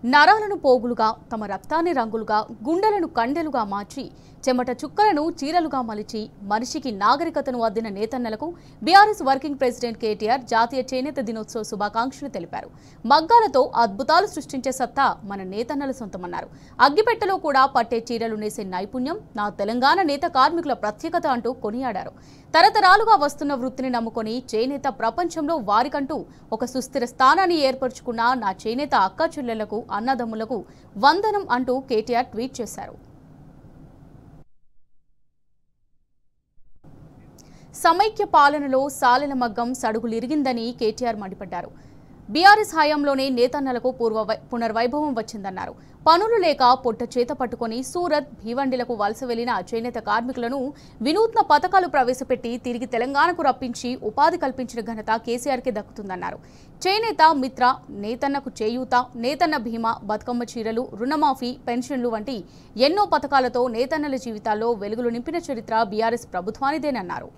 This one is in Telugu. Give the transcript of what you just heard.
నరాలను పోగులుగా, తమ రక్తాన్ని రంగులుగా, గుండెలను కండెలుగా మార్చి, చెమట చుక్కలను చీరలుగా మలిచి, మనిషికి నాగరికతను అద్దిన నేతన్నలకు బీఆర్ఎస్ వర్కింగ్ ప్రెసిడెంట్ కేటీఆర్ జాతీయ చేనేత దినోత్సవ శుభాకాంక్షలు తెలిపారు. మగ్గాలతో అద్భుతాలు సృష్టించే సత్తా మన నేతన్నల సొంతమన్నారు. అగ్గిపెట్టెలో కూడా పట్టే చీరలు నేసే నైపుణ్యం నా తెలంగాణ నేత కార్మికుల ప్రత్యేకత అంటూ కొనియాడారు. తరతరాలుగా వస్తున్న వృత్తిని నమ్ముకొని చేనేత ప్రపంచంలో వారికంటూ ఒక సుస్థిర స్థానాన్ని ఏర్పరచుకున్న నా చేనేత అక్క చెల్లెళ్లకు, అన్నదమ్ములకు వందనం అంటూ కేటీఆర్ ట్వీట్ చేశారు. సమైక్య పాలనలో సాలెల మగ్గం సడుగులిరిగిందని కేటీఆర్ మండిపడ్డారు. బీఆర్ఎస్ హయాంలోనే నేతన్నలకు పునర్వైభవం వచ్చిందన్నారు. పనులు లేక పొట్ట చేత పట్టుకుని సూరత్, భీవండిలకు వలస వెళ్లిన చేనేత కార్మికులను వినూత్న పథకాలు ప్రవేశపెట్టి తిరిగి తెలంగాణకు రప్పించి ఉపాధి కల్పించిన ఘనత కేసీఆర్కే దక్కుతుందన్నారు. చేనేత మిత్ర, నేతన్నకు చేయూత, నేతన్న భీమా, బతుకమ్మ చీరలు, రుణమాఫీ, పెన్షన్లు వంటి ఎన్నో పథకాలతో నేతన్నల జీవితాల్లో వెలుగులు నింపిన చరిత్ర బీఆర్ఎస్ ప్రభుత్వానిదేనన్నారు.